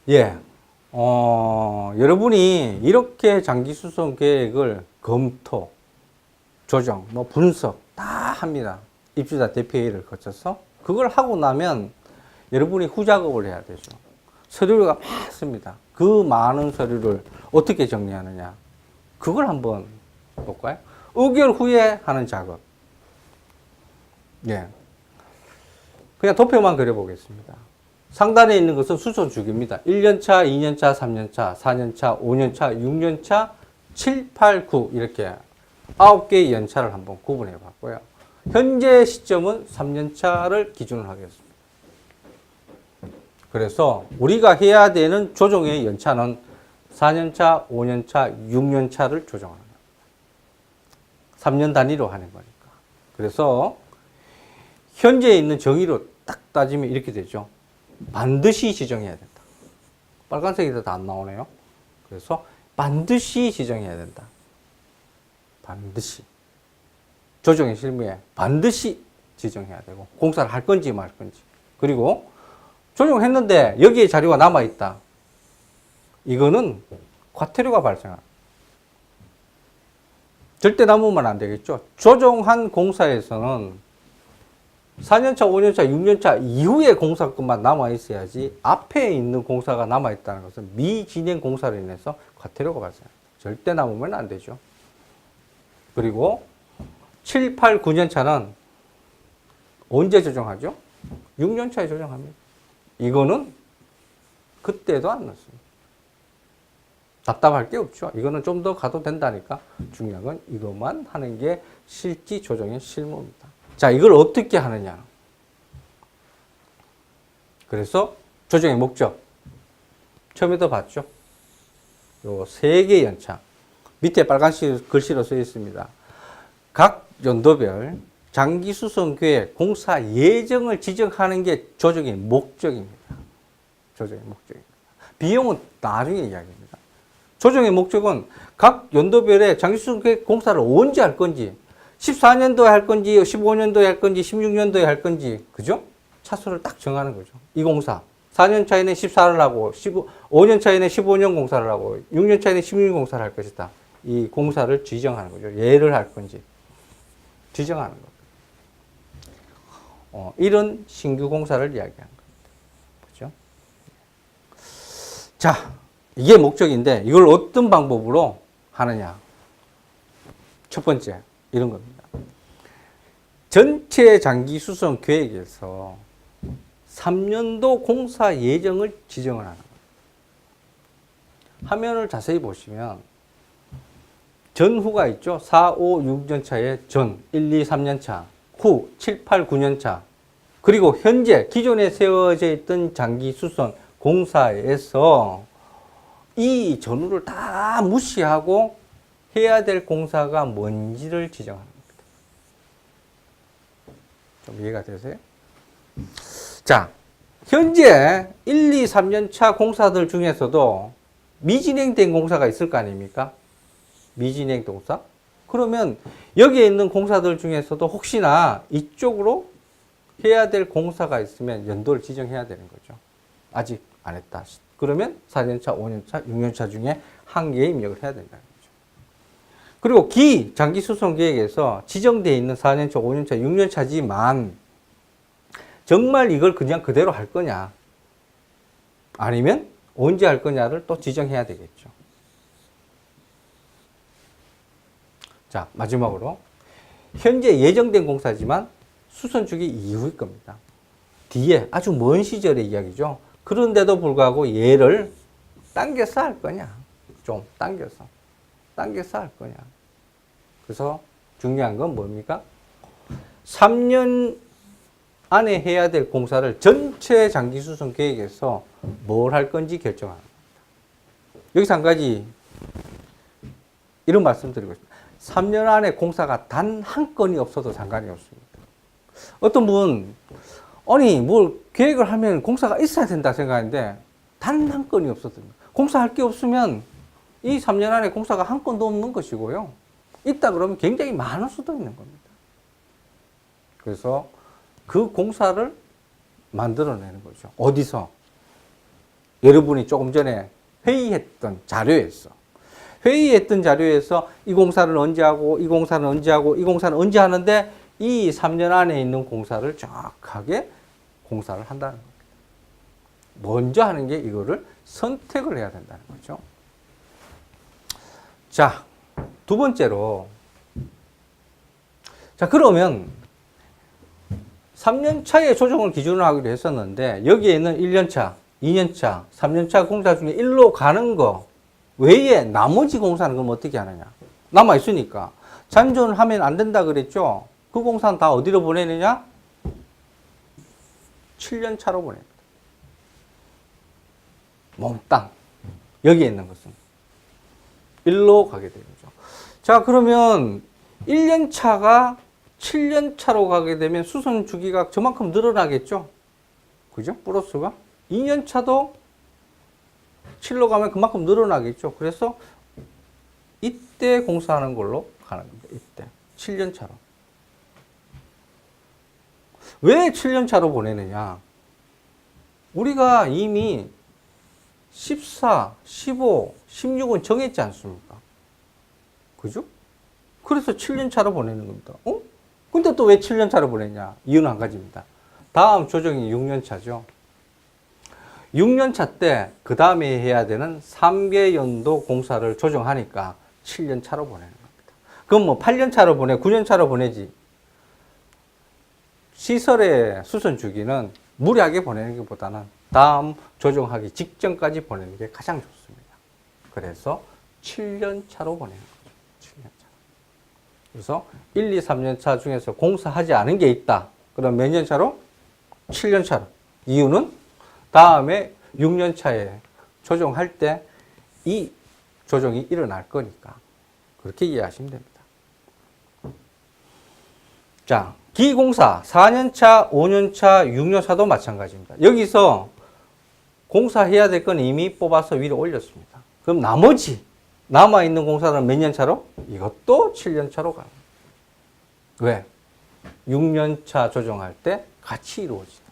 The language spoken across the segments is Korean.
예. 여러분이 이렇게 장기 수송 계획을 검토, 조정, 분석 다 합니다. 입주자 대표회의를 거쳐서. 그걸 하고 나면 여러분이 후작업을 해야 되죠. 서류가 많습니다. 그 많은 서류를 어떻게 정리하느냐. 그걸 한번 볼까요? 의결 후에 하는 작업. 예. 그냥 도표만 그려보겠습니다. 상단에 있는 것은 수선 주기입니다. 1년차, 2년차, 3년차, 4년차, 5년차, 6년차, 7, 8, 9 이렇게 9개의 연차를 한번 구분해 봤고요. 현재 시점은 3년차를 기준으로 하겠습니다. 그래서 우리가 해야 되는 조정의 연차는 4년차, 5년차, 6년차를 조정하는 겁니다. 3년 단위로 하는 거니까. 그래서 현재 있는 정의로 딱 따지면 이렇게 되죠. 반드시 지정해야 된다. 빨간색이 다 안 나오네요. 그래서 반드시 지정해야 된다. 반드시. 조정의 실무에 반드시 지정해야 되고, 공사를 할 건지 말 건지. 그리고 조정했는데 여기에 자료가 남아있다. 이거는 과태료가 발생합니다. 절대 남으면 안 되겠죠. 조정한 공사에서는 4년차, 5년차, 6년차 이후의 공사권만 남아있어야지 앞에 있는 공사가 남아있다는 것은 미진행 공사로 인해서 과태료가 발생합니다. 절대 남으면 안 되죠. 그리고 7, 8, 9년차는 언제 조정하죠? 6년차에 조정합니다. 이거는 그때도 안 넣습니다. 답답할 게 없죠. 이거는 좀 더 가도 된다니까. 중요한 건 이것만 하는 게 실지 조정의 실무입니다. 자, 이걸 어떻게 하느냐. 그래서 조정의 목적. 처음에도 봤죠. 요 3개 연차. 밑에 빨간 글씨로 써 있습니다. 각 연도별 장기 수송 계획 공사 예정을 지정하는 게 조정의 목적입니다. 조정의 목적입니다. 비용은 나중에 이야기입니다. 조정의 목적은 각 연도별에 장기 수송 계획 공사를 언제 할 건지, 14년도에 할 건지, 15년도에 할 건지, 16년도에 할 건지, 그죠? 차수를 딱 정하는 거죠. 이 공사. 4년 차에는 14를 하고, 5년 차에는 15년 공사를 하고, 6년 차에는 16년 공사를 할 것이다. 이 공사를 지정하는 거죠. 예를 할 건지. 지정하는 겁니다. 이런 신규 공사를 이야기하는 겁니다. 그죠? 자, 이게 목적인데, 이걸 어떤 방법으로 하느냐. 첫 번째. 이런 겁니다. 전체 장기 수송 계획에서 3년도 공사 예정을 지정을 하는 거예요. 화면을 자세히 보시면 전후가 있죠. 4, 5, 6년차의 전, 1, 2, 3년차, 후, 7, 8, 9년차, 그리고 현재 기존에 세워져 있던 장기 수송 공사에서 이 전후를 다 무시하고 해야 될 공사가 뭔지를 지정하는 겁니다. 좀 이해가 되세요? 자, 현재 1, 2, 3년 차 공사들 중에서도 미진행된 공사가 있을 거 아닙니까? 미진행 공사? 그러면 여기에 있는 공사들 중에서도 혹시나 이쪽으로 해야 될 공사가 있으면 연도를 지정해야 되는 거죠. 아직 안 했다. 그러면 4년차, 5년차, 6년차 중에 한 개의 입력을 해야 된다는 거죠. 그리고 장기 수송 계획에서 지정되어 있는 4년차, 5년차, 6년차지만 정말 이걸 그냥 그대로 할 거냐, 아니면 언제 할 거냐를 또 지정해야 되겠죠. 자, 마지막으로 현재 예정된 공사지만 수선 주기 이후일 겁니다. 뒤에 아주 먼 시절의 이야기죠. 그런데도 불구하고 얘를 당겨서 할 거냐, 좀 당겨서 할 거냐. 그래서 중요한 건 뭡니까? 3년 안에 해야 될 공사를 전체 장기 수송 계획에서 뭘 할 건지 결정하는 겁니다. 여기서 한 가지 이런 말씀 드리고 싶습니다. 3년 안에 공사가 단 한 건이 없어도 상관이 없습니다. 어떤 분, 아니, 뭘 계획을 하면 공사가 있어야 된다 생각하는데 단 한 건이 없어도 공사할 게 없으면 이 3년 안에 공사가 한 건도 없는 것이고요. 있다 그러면 굉장히 많을 수도 있는 겁니다. 그래서 그 공사를 만들어내는 거죠. 어디서? 여러분이 조금 전에 회의했던 자료에서 이 공사를 언제 하고, 이 공사는 언제 하고, 이 공사는 언제 하는데 이 3년 안에 있는 공사를 정확하게 공사를 한다는 겁니다. 먼저 하는 게 이거를 선택을 해야 된다는 거죠. 자, 두 번째로, 자, 그러면 3년 차에 조정을 기준으로 하기로 했었는데 여기에 있는 1년 차, 2년 차, 3년 차 공사 중에 일로 가는 거 외에 나머지 공사는 그럼 어떻게 하느냐? 남아있으니까. 잔존을 하면 안 된다 그랬죠? 그 공사는 다 어디로 보내느냐? 7년 차로 보냅니다. 몽땅. 여기에 있는 것은. 일로 가게 되는 거죠. 자, 그러면 1년 차가 7년 차로 가게 되면 수선 주기가 저만큼 늘어나겠죠? 그죠? 플러스가. 2년 차도 7로 가면 그만큼 늘어나겠죠. 그래서 이때 공사하는 걸로 가는 겁니다. 이때. 7년 차로. 왜 7년 차로 보내느냐? 우리가 이미 14, 15, 16은 정했지 않습니까? 그죠? 그래서 7년 차로 보내는 겁니다. 근데 또 왜 7년 차로 보내냐? 이유는 한 가지입니다. 다음 조정이 6년 차죠. 6년 차 때 그 다음에 해야 되는 3개 연도 공사를 조정하니까 7년 차로 보내는 겁니다. 그럼 뭐 8년 차로 보내, 9년 차로 보내지. 시설의 수선 주기는 무리하게 보내는 것보다는 다음 조정하기 직전까지 보내는 게 가장 좋습니다. 그래서 7년 차로 보내는 거죠. 7년 차. 그래서 1, 2, 3년 차 중에서 공사하지 않은 게 있다. 그럼 몇 년 차로? 7년 차로. 이유는 다음에 6년 차에 조정할 때 이 조정이 일어날 거니까. 그렇게 이해하시면 됩니다. 자, 기공사 4년 차, 5년 차, 6년 차도 마찬가지입니다. 여기서 공사해야 될 건 이미 뽑아서 위로 올렸습니다. 그럼 나머지 남아있는 공사는 몇 년 차로? 이것도 7년 차로 가요. 왜? 6년 차 조정할 때 같이 이루어지니까.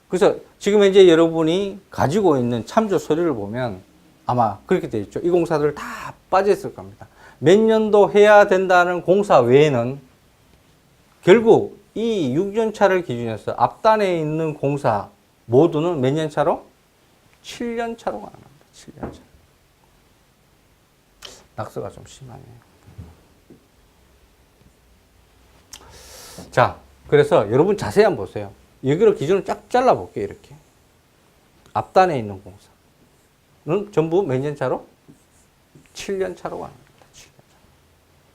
그래서 지금 현재 여러분이 가지고 있는 참조 서류를 보면 아마 그렇게 되어 있죠. 이 공사들 다 빠져 있을 겁니다. 몇 년도 해야 된다는 공사 외에는 결국 이 6년 차를 기준해서 앞단에 있는 공사 모두는 몇 년 차로? 7년 차로 가는 겁니다. 7년 차. 낙서가 좀 심하네요. 자, 그래서 여러분 자세히 한번 보세요. 여기를 기준으로 쫙 잘라볼게요. 이렇게. 앞단에 있는 공사는 전부 몇 년 차로? 7년 차로 가는 겁니다. 7년 차.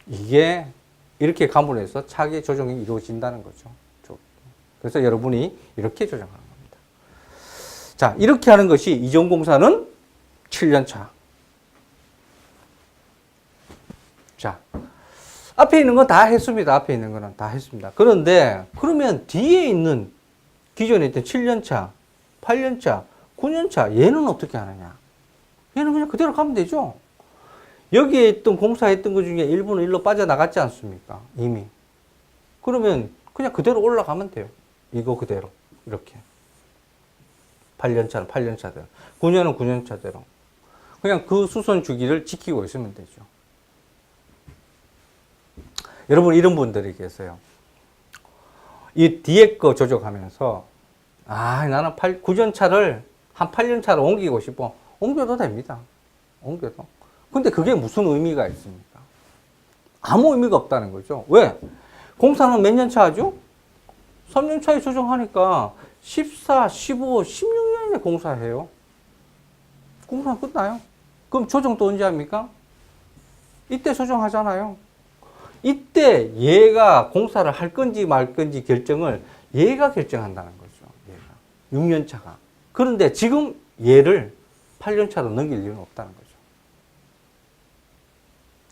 이게 이렇게 가문해서 차기 조정이 이루어진다는 거죠. 그래서 여러분이 이렇게 조정하는 겁니다. 자, 이렇게 하는 것이 이전 공사는 7년 차. 자, 앞에 있는 건 다 했습니다. 앞에 있는 거는 다 했습니다. 그런데 그러면 뒤에 있는 기존에 있던 7년 차, 8년 차, 9년 차 얘는 어떻게 하느냐? 얘는 그냥 그대로 가면 되죠. 여기에 있던 공사했던 것 중에 일부는 일로 빠져나갔지 않습니까? 이미. 그러면 그냥 그대로 올라가면 돼요. 이거 그대로. 이렇게. 8년차는 8년차대로. 9년은 9년차대로. 그냥 그 수선 주기를 지키고 있으면 되죠. 여러분, 이런 분들이 계세요. 이 뒤에 거 조정하면서, 나는 9년차를 한 8년차로 옮기고 싶어. 옮겨도 됩니다. 옮겨도. 근데 그게 무슨 의미가 있습니까? 아무 의미가 없다는 거죠. 왜? 공사는 몇 년 차 하죠? 3년 차에 조정하니까 14, 15, 16년에 공사해요. 공사 끝나요. 그럼 조정 또 언제 합니까? 이때 조정하잖아요. 이때 얘가 공사를 할 건지 말 건지 결정을 얘가 결정한다는 거죠. 얘가. 6년 차가. 그런데 지금 얘를 8년 차로 넘길 이유는 없다는 거죠.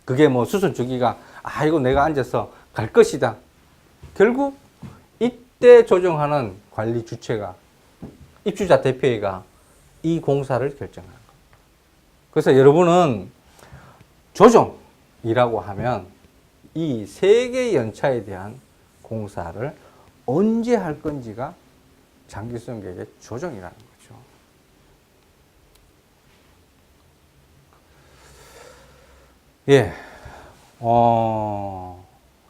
그게 뭐 수선 주기가 이거 내가 앉아서 갈 것이다. 결국 이때 조정하는 관리 주체가 입주자 대표회가 이 공사를 결정하는 겁니다. 그래서 여러분은 조정이라고 하면 이 세 개의 연차에 대한 공사를 언제 할 건지가 장기 수송 계획의 조정이라는 거죠. 예,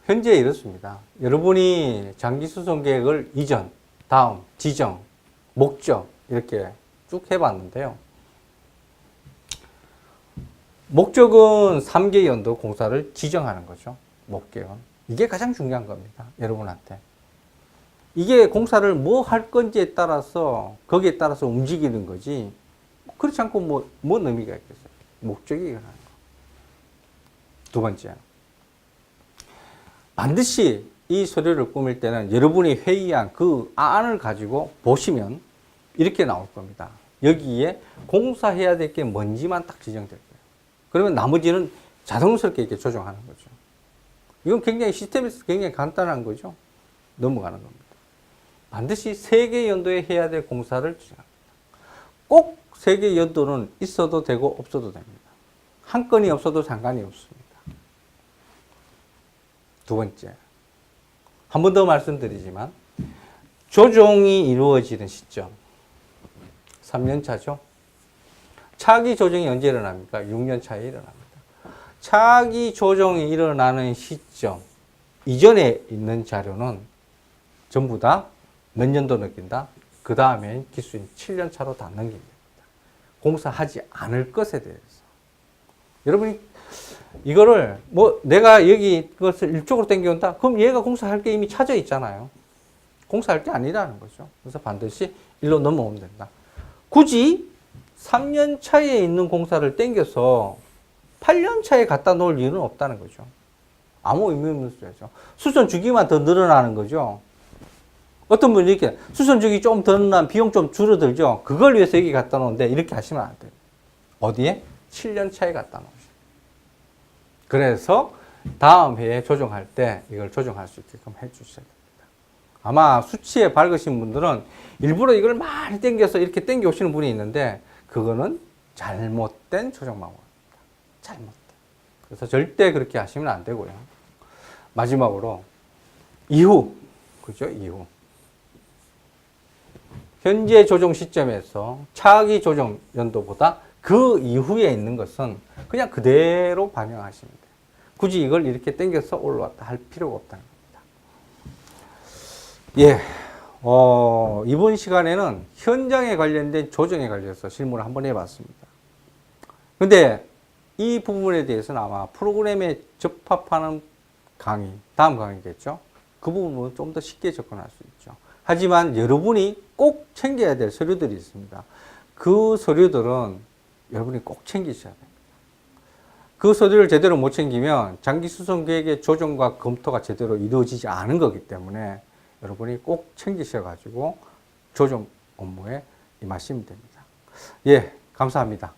현재 이렇습니다. 여러분이 장기 수송 계획을 이전, 다음, 지정, 목적 이렇게 쭉 해봤는데요. 목적은 3개 연도 공사를 지정하는 거죠. 목적은. 이게 가장 중요한 겁니다. 여러분한테. 이게 공사를 뭐 할 건지에 따라서 거기에 따라서 움직이는 거지. 그렇지 않고 뭔 의미가 있겠어요. 목적이 이거라는 거. 두 번째. 반드시 이 서류를 꾸밀 때는 여러분이 회의한 그 안을 가지고 보시면 이렇게 나올 겁니다. 여기에 공사해야 될 게 뭔지만 딱 지정될 거예요. 그러면 나머지는 자동스럽게 이렇게 조정하는 거죠. 이건 굉장히 시스템에서 굉장히 간단한 거죠. 넘어가는 겁니다. 반드시 3개 연도에 해야 될 공사를 지정합니다. 꼭 3개 연도는 있어도 되고 없어도 됩니다. 한 건이 없어도 상관이 없습니다. 두 번째. 한 번 더 말씀드리지만 조정이 이루어지는 시점 3년 차죠. 차기 조정이 언제 일어납니까? 6년 차에 일어납니다. 차기 조정이 일어나는 시점 이전에 있는 자료는 전부 다 몇 년도 넘긴다? 그 다음에 기수인 7년 차로 다 넘깁니다. 공사하지 않을 것에 대해서. 여러분이 이거를 내가 여기 그것을 일쪽으로 당겨온다? 그럼 얘가 공사할 게 이미 차져 있잖아요. 공사할 게 아니라는 거죠. 그래서 반드시 일로 넘어오면 된다. 굳이 3년 차에 있는 공사를 당겨서 8년 차에 갖다 놓을 이유는 없다는 거죠. 아무 의미 없는 소리죠. 수선 주기만 더 늘어나는 거죠. 어떤 분이 이렇게 수선 주기 좀 더 늘어나면 비용 좀 줄어들죠. 그걸 위해서 여기 갖다 놓는데 이렇게 하시면 안 돼요. 어디에? 7년 차에 갖다 놓으세요. 그래서 다음 해에 조정할 때 이걸 조정할 수 있게끔 해주셔야 됩니다. 아마 수치에 밝으신 분들은 일부러 이걸 많이 당겨서 이렇게 당겨 오시는 분이 있는데 그거는 잘못된 조정 방법입니다. 잘못된. 그래서 절대 그렇게 하시면 안 되고요. 마지막으로 이후, 그죠? 이후. 현재 조정 시점에서 차기 조정 연도보다 그 이후에 있는 것은 그냥 그대로 반영하시면 돼요. 굳이 이걸 이렇게 당겨서 올라왔다 할 필요가 없다는 겁니다. 예, 이번 시간에는 현장에 관련된 조정에 관련해서 질문을 한번 해봤습니다. 근데 이 부분에 대해서는 아마 프로그램에 접합하는 강의, 다음 강의겠죠? 그 부분은 좀 더 쉽게 접근할 수 있죠. 하지만 여러분이 꼭 챙겨야 될 서류들이 있습니다. 그 서류들은 여러분이 꼭 챙기셔야 됩니다. 그 서류를 제대로 못 챙기면 장기 수송 계획의 조정과 검토가 제대로 이루어지지 않은 거기 때문에 여러분이 꼭 챙기셔가지고 조정 업무에 임하시면 됩니다. 예, 감사합니다.